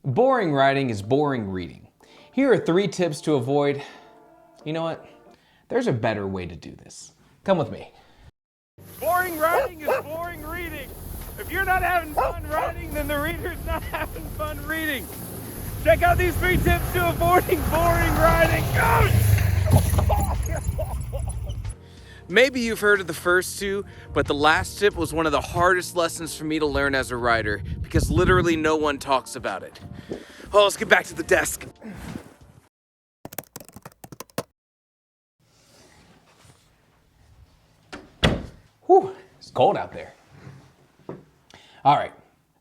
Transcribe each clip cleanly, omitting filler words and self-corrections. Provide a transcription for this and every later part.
Boring writing is boring reading. Here are 3 tips to avoid. You know what? There's a better way to do this. Come with me. Boring writing is boring reading. If you're not having fun writing, then the reader's not having fun reading. Check out these 3 tips to avoiding boring writing. Maybe you've heard of the first 2, but the last tip was one of the hardest lessons for me to learn as a writer because literally no one talks about it. Oh, let's get back to the desk. Whew, it's cold out there. All right,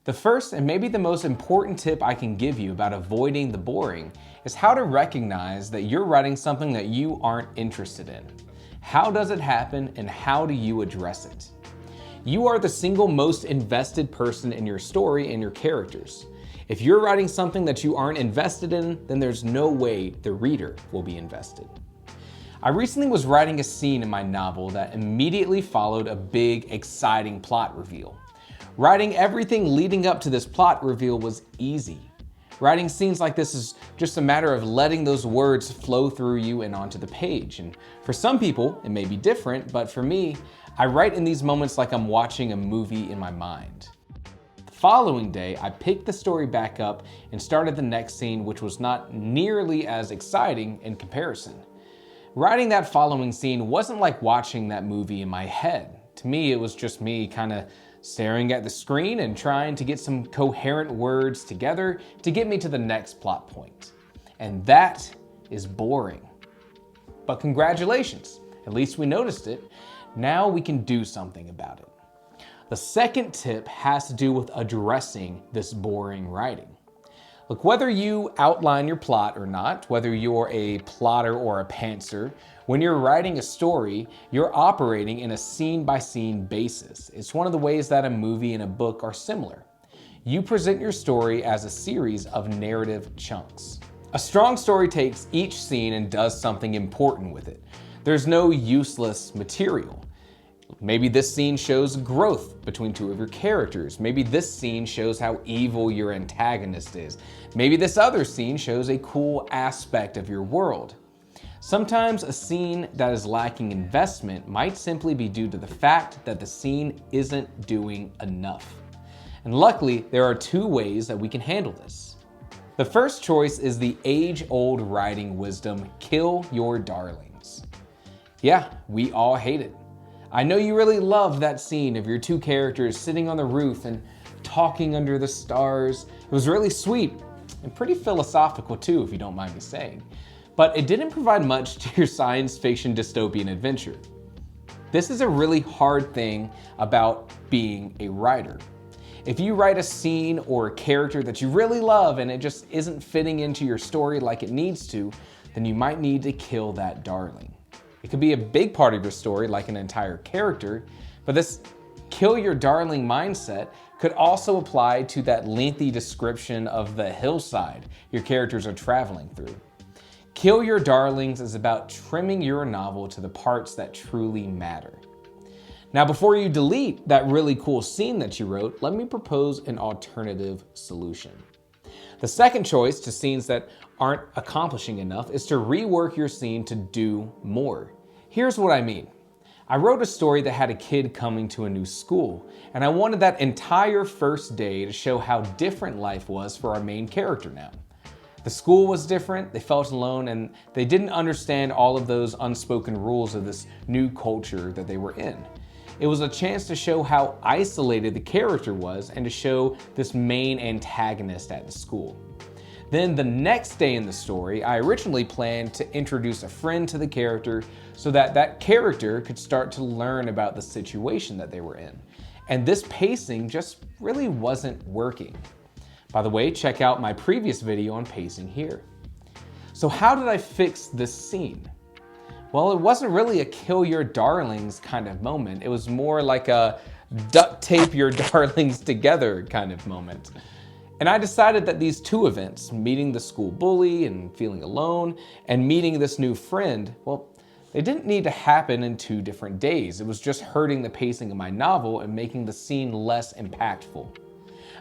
the first and maybe the most important tip I can give you about avoiding the boring is how to recognize that you're writing something that you aren't interested in. How does it happen and how do you address it? You are the single most invested person in your story and your characters. If you're writing something that you aren't invested in, then there's no way the reader will be invested. I recently was writing a scene in my novel that immediately followed a big, exciting plot reveal. Writing everything leading up to this plot reveal was easy. Writing scenes like this is just a matter of letting those words flow through you and onto the page. And for some people, it may be different, but for me, I write in these moments like I'm watching a movie in my mind. The following day, I picked the story back up and started the next scene, which was not nearly as exciting in comparison. Writing that following scene wasn't like watching that movie in my head. To me, it was just me kind of staring at the screen and trying to get some coherent words together to get me to the next plot point. And that is boring. But congratulations, at least we noticed it. Now we can do something about it. The second tip has to do with addressing this boring writing. Look, whether you outline your plot or not, whether you're a plotter or a pantser, when you're writing a story, you're operating in a scene-by-scene basis. It's one of the ways that a movie and a book are similar. You present your story as a series of narrative chunks. A strong story takes each scene and does something important with it. There's no useless material. Maybe this scene shows growth between 2 of your characters. Maybe this scene shows how evil your antagonist is. Maybe this other scene shows a cool aspect of your world. Sometimes a scene that is lacking investment might simply be due to the fact that the scene isn't doing enough. And luckily, there are 2 ways that we can handle this. The first choice is the age-old writing wisdom, kill your darlings. Yeah, we all hate it. I know you really love that scene of your 2 characters sitting on the roof and talking under the stars. It was really sweet and pretty philosophical too, if you don't mind me saying. But it didn't provide much to your science fiction dystopian adventure. This is a really hard thing about being a writer. If you write a scene or a character that you really love and it just isn't fitting into your story like it needs to, then you might need to kill that darling. It could be a big part of your story, like an entire character, but this kill your darling mindset could also apply to that lengthy description of the hillside your characters are traveling through. Kill your darlings is about trimming your novel to the parts that truly matter. Now, before you delete that really cool scene that you wrote, let me propose an alternative solution. The second choice to scenes that aren't accomplishing enough is to rework your scene to do more. Here's what I mean. I wrote a story that had a kid coming to a new school, and I wanted that entire first day to show how different life was for our main character now. The school was different, they felt alone, and they didn't understand all of those unspoken rules of this new culture that they were in. It was a chance to show how isolated the character was and to show this main antagonist at the school. Then the next day in the story, I originally planned to introduce a friend to the character so that that character could start to learn about the situation that they were in. And this pacing just really wasn't working. By the way, check out my previous video on pacing here. So how did I fix this scene? Well, it wasn't really a kill your darlings kind of moment. It was more like a duct tape your darlings together kind of moment. And I decided that these 2 events, meeting the school bully and feeling alone, and meeting this new friend, well, they didn't need to happen in 2 different days. It was just hurting the pacing of my novel and making the scene less impactful.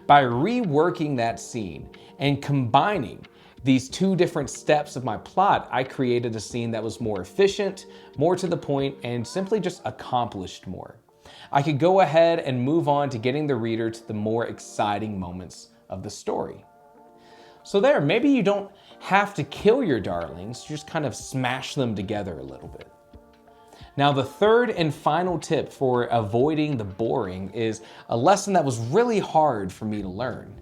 By reworking that scene and combining these two different steps of my plot, I created a scene that was more efficient, more to the point, and simply just accomplished more. I could go ahead and move on to getting the reader to the more exciting moments of the story. So there, maybe you don't have to kill your darlings, just kind of smash them together a little bit. Now, the third and final tip for avoiding the boring is a lesson that was really hard for me to learn.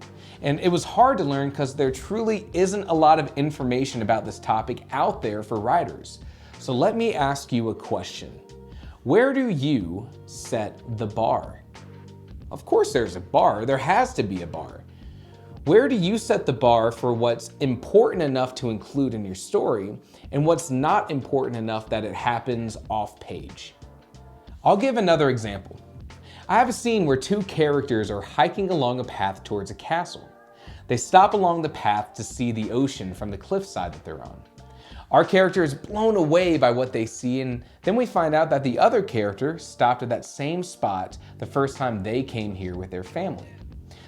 And it was hard to learn because there truly isn't a lot of information about this topic out there for writers. So let me ask you a question. Where do you set the bar? Of course there's a bar, there has to be a bar. Where do you set the bar for what's important enough to include in your story and what's not important enough that it happens off page? I'll give another example. I have a scene where two characters are hiking along a path towards a castle. They stop along the path to see the ocean from the cliffside that they're on. Our character is blown away by what they see, and then we find out that the other character stopped at that same spot the first time they came here with their family.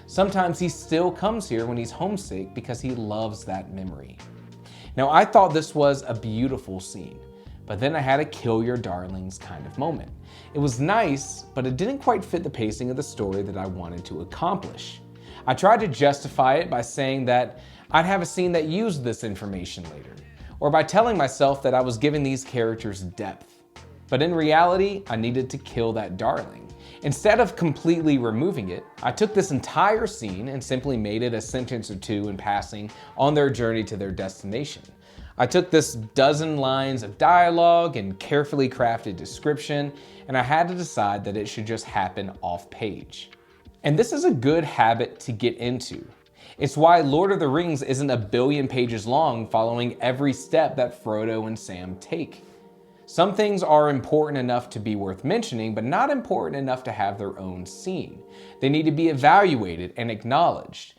Sometimes he still comes here when he's homesick because he loves that memory. Now, I thought this was a beautiful scene, but then I had a kill your darlings kind of moment. It was nice, but it didn't quite fit the pacing of the story that I wanted to accomplish. I tried to justify it by saying that I'd have a scene that used this information later, or by telling myself that I was giving these characters depth. But in reality, I needed to kill that darling. Instead of completely removing it, I took this entire scene and simply made it a sentence or two in passing on their journey to their destination. I took this dozen lines of dialogue and carefully crafted description, and I had to decide that it should just happen off page. And this is a good habit to get into. It's why Lord of the Rings isn't a billion pages long following every step that Frodo and Sam take. Some things are important enough to be worth mentioning, but not important enough to have their own scene. They need to be evaluated and acknowledged.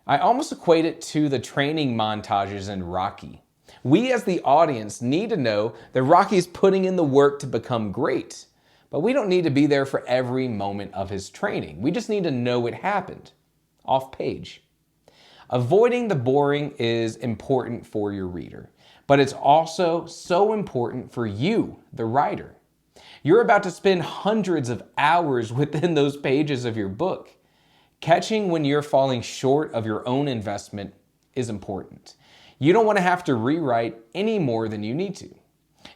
I almost equate it to the training montages in Rocky. We as the audience need to know that Rocky is putting in the work to become great, but we don't need to be there for every moment of his training. We just need to know it happened, off page. Avoiding the boring is important for your reader, but it's also so important for you, the writer. You're about to spend hundreds of hours within those pages of your book. Catching when you're falling short of your own investment is important. You don't want to have to rewrite any more than you need to.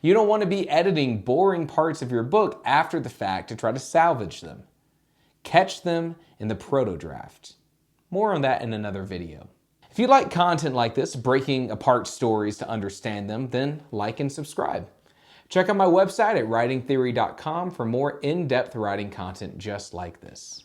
You don't want to be editing boring parts of your book after the fact to try to salvage them. Catch them in the proto draft. More on that in another video. If you like content like this, breaking apart stories to understand them, then like and subscribe. Check out my website at writingtheory.com for more in-depth writing content just like this.